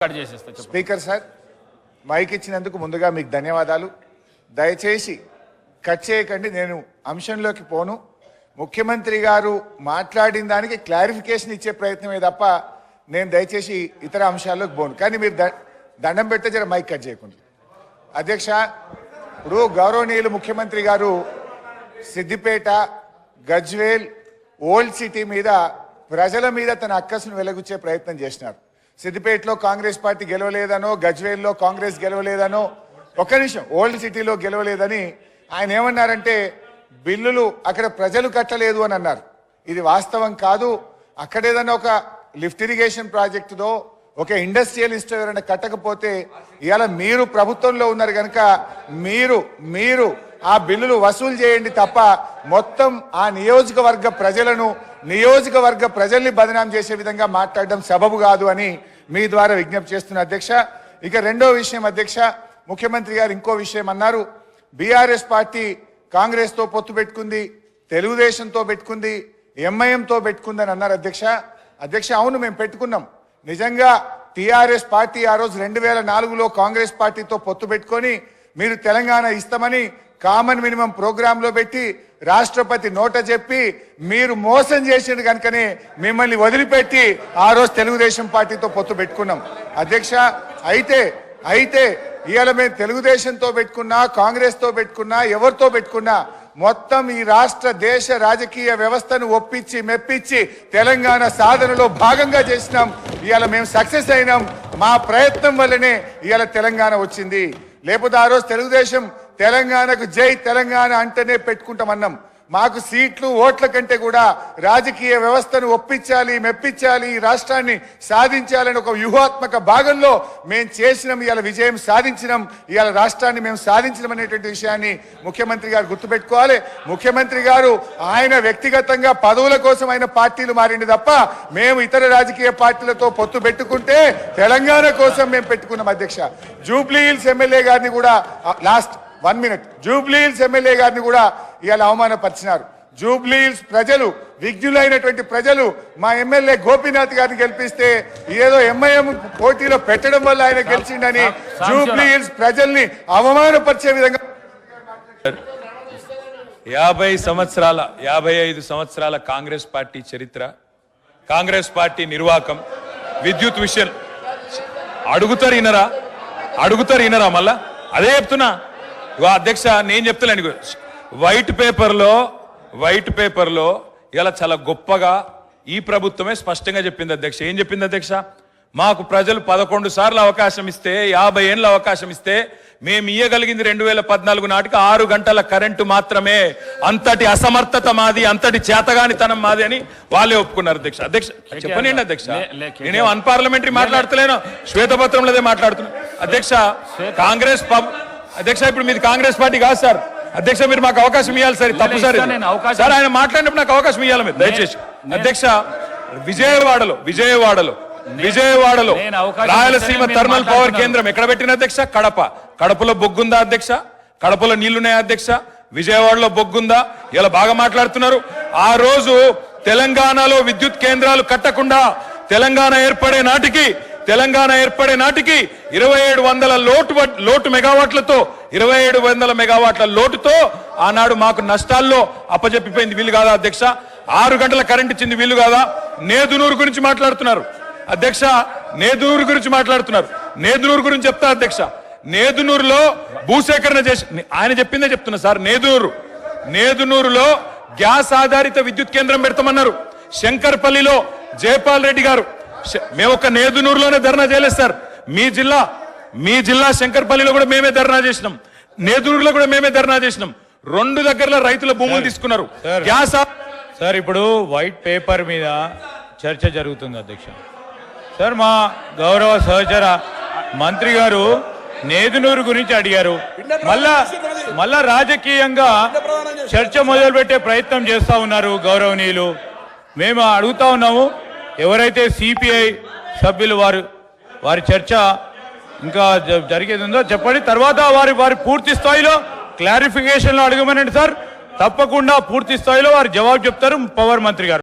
Speaker sir, mic ఇచ్చినందుకు ముందుగా మీకు ధన్యవాదాలు. దయచేసి కట్ చేయకండి, నేను అంశంలోకి పోను. ముఖ్యమంత్రి గారు మాట్లాడిన దానికి క్లారిఫికేషన్ ఇచ్చే ప్రయత్నమే తప్ప నేను దయచేసి ఇతర అంశాల్లోకి పోను. కానీ మీరు దండం పెడితే జర మైక్ కట్ చేయకుండా. అధ్యక్ష, ఇప్పుడు గౌరవనీయులు ముఖ్యమంత్రి గారు సిద్దిపేట, గజ్వేల్, ఓల్డ్ సిటీ మీద ప్రజల మీద తన అక్కసును వెలగుచ్చే ప్రయత్నం చేసినారు. సిద్దిపేటలో కాంగ్రెస్ పార్టీ గెలవలేదనో, గజ్వేల్లో కాంగ్రెస్ గెలవలేదనో, ఒక్క నిమిషం, ఓల్డ్ సిటీలో గెలవలేదని ఆయన ఏమన్నారంటే బిల్లులు అక్కడ ప్రజలు కట్టలేదు అని అన్నారు. ఇది వాస్తవం కాదు. అక్కడ ఏదైనా ఒక లిఫ్ట్ ఇరిగేషన్ ప్రాజెక్టుదో ఒక ఇండస్ట్రియలిస్ట్ ఎవరైనా కట్టకపోతే ఇవాళ మీరు ప్రభుత్వంలో ఉన్నారు కనుక మీరు ఆ బిల్లులు వసూలు చేయండి తప్ప మొత్తం ఆ నియోజకవర్గ ప్రజల్ని బదనాం చేసే విధంగా మాట్లాడడం సబబు కాదు అని మీ ద్వారా విజ్ఞప్తి చేస్తున్న అధ్యక్ష. ఇక రెండో విషయం అధ్యక్ష, ముఖ్యమంత్రి గారు ఇంకో విషయం అన్నారు. బీఆర్ఎస్ పార్టీ కాంగ్రెస్ తో పొత్తు పెట్టుకుంది, తెలుగుదేశంతో పెట్టుకుంది, ఎంఐఎంతో పెట్టుకుంది అని అన్నారు అధ్యక్ష. అవును, మేము పెట్టుకున్నాం. నిజంగా టీఆర్ఎస్ పార్టీ ఆ రోజు 2004లో కాంగ్రెస్ పార్టీతో పొత్తు పెట్టుకొని మీరు తెలంగాణ ఇస్తామని కామన్ మినిమం ప్రోగ్రామ్ లో పెట్టి రాష్ట్రపతి నోట చెప్పి మీరు మోసం చేసిండు కనుకనే మిమ్మల్ని వదిలిపెట్టి ఆ రోజు తెలుగుదేశం పార్టీతో పొత్తు పెట్టుకున్నాం అధ్యక్ష. అయితే ఇవాళ మేము తెలుగుదేశంతో పెట్టుకున్నా, కాంగ్రెస్ తో పెట్టుకున్నా, ఎవరితో పెట్టుకున్నా మొత్తం ఈ రాష్ట్ర దేశ రాజకీయ వ్యవస్థను ఒప్పించి మెప్పించి తెలంగాణ సాధనలో భాగంగా చేసినాం. ఇవాళ మేము సక్సెస్ అయినాం. మా ప్రయత్నం వల్లనే ఇవాళ తెలంగాణ వచ్చింది. లేకపోతే ఆ రోజు తెలుగుదేశం తెలంగాణకు జై తెలంగాణ అంటేనే పెట్టుకుంటామన్నాం. మాకు సీట్లు, ఓట్ల కంటే కూడా రాజకీయ వ్యవస్థను ఒప్పించాలి, మెప్పించాలి, ఈ రాష్ట్రాన్ని సాధించాలని ఒక వ్యూహాత్మక భాగంలో మేము చేసినాం. ఇవాళ విజయం సాధించినాం. ఇవాళ రాష్ట్రాన్ని మేము సాధించినాం అనేటువంటి విషయాన్ని ముఖ్యమంత్రి గారు గుర్తుపెట్టుకోవాలి. ముఖ్యమంత్రి గారు ఆయన వ్యక్తిగతంగా పదవుల కోసం ఆయన పార్టీలు మారింది తప్ప మేము ఇతర రాజకీయ పార్టీలతో పొత్తు పెట్టుకుంటే తెలంగాణ కోసం మేము పెట్టుకున్నాం అధ్యక్ష. జూబ్లీ హిల్స్ ఎమ్మెల్యే గారిని కూడా జూబ్లీ హిల్స్ ఎమ్మెల్యే గారిని కూడా ఇవాళ అవమానపరిచినారు. జూబ్లీ హిల్స్ ప్రజలు, విజ్ఞులైనటువంటి ప్రజలు మా ఎమ్మెల్యే గోపీనాథ్ గారిని గెలిపిస్తే ఏదో ఎంఐఎం పోటీలో పెట్టడం వల్ల ఆయన గెలిచిండని జూబ్లీ హిల్స్ ప్రజల్ని అవమానపరిచే విధంగా 55 సంవత్సరాల కాంగ్రెస్ పార్టీ చరిత్ర, కాంగ్రెస్ పార్టీ నిర్వాకం, విద్యుత్ విషయం అడుగుతారు ఇనరా మళ్ళా అదే చెప్తున్నా అధ్యక్ష. నేను చెప్తాను, వైట్ పేపర్లో ఇలా చాలా గొప్పగా ఈ ప్రభుత్వమే స్పష్టంగా చెప్పింది అధ్యక్ష. ఏం చెప్పింది అధ్యక్ష? మాకు ప్రజలు 11 సార్లు అవకాశం ఇస్తే, 50 ఏళ్ళ అవకాశం ఇస్తే మేము ఇయ్యగలిగింది 2014 నాటికి 6 గంటల కరెంటు మాత్రమే. అంతటి అసమర్థత మాది, అంతటి చేతగానితనం మాది అని వాళ్ళే ఒప్పుకున్నారు అధ్యక్ష. చెప్పనండి అధ్యక్ష, నేనేం అన్పార్లమెంటరీ మాట్లాడతలేను, శ్వేతపత్రంలోదే మాట్లాడుతున్నా అధ్యక్ష. కాంగ్రెస్ అధ్యక్ష, ఇప్పుడు మీది కాంగ్రెస్ పార్టీ కాదు సార్ అధ్యక్ష. మీరు మాకు అవకాశం ఇవ్వాలి సార్. తప్పు సార్ సార్, ఆయన మాట్లాడినప్పుడు నాకు అవకాశం ఇవ్వాలి మీరు దయచేసి అధ్యక్ష. విజయవాడలో రాయలసీమ థర్మల్ పవర్ కేంద్రం ఎక్కడ పెట్టిన అధ్యక్ష? కడపలో బొగ్గుందా అధ్యక్ష? కడపలో నీళ్లున్నాయా అధ్యక్ష? విజయవాడలో బొగ్గుందా? ఇలా బాగా మాట్లాడుతున్నారు. ఆ రోజు తెలంగాణలో విద్యుత్ కేంద్రాలు కట్టకుండా తెలంగాణ ఏర్పడే నాటికి 2700 లోటు మెగావాట్లతో 2700 మెగావాట్ల లోటుతో ఆనాడు మాకు నష్టాల్లో అప్పజెప్పిపోయింది. వీళ్ళు కాదా అధ్యక్ష? 6 గంటల కరెంట్ ఇచ్చింది వీళ్ళు కాదా? నేదునూరు గురించి మాట్లాడుతున్నారు అధ్యక్ష. నేదునూరు గురించి చెప్తా అధ్యక్ష. నేదునూరులో భూసేకరణ చేసి ఆయన చెప్పిందే చెప్తున్నా సార్. నేదునూరులో గ్యాస్ ఆధారిత విద్యుత్ కేంద్రం పెడతామన్నారు. శంకర్పల్లిలో జయపాల్ రెడ్డి గారు, మేము ఒక నేదునూరులోనే ధర్నా చేయలేదు సార్. మీ జిల్లా శంకర్పల్లిలో కూడా మేమే ధర్నా చేసినాం, నేదునూరులో కూడా మేమే ధర్నా చేసినాం. 2 దగ్గరలో రైతుల భూములు తీసుకున్నారు. గ్యాస్ సార్, ఇప్పుడు వైట్ పేపర్ మీద చర్చ జరుగుతుంది అధ్యక్ష. సార్, మా గౌరవ సహచర మంత్రి గారు నేదునూరు గురించి అడిగారు. మళ్ళా రాజకీయంగా చర్చ మొదలుపెట్టే ప్రయత్నం చేస్తా ఉన్నారు గౌరవనీయులు. మేము అడుగుతా ఉన్నాము, ఎవరైతే సిపిఐ సభ్యులు వారి చర్చ ఇంకా జరిగేది ఉందో చెప్పండి. తర్వాత వారి పూర్తి స్థాయిలో క్లారిఫికేషన్లో అడగమనండి సార్. తప్పకుండా పూర్తి స్థాయిలో వారు జవాబు చెప్తారు పవర్ మంత్రి గారు.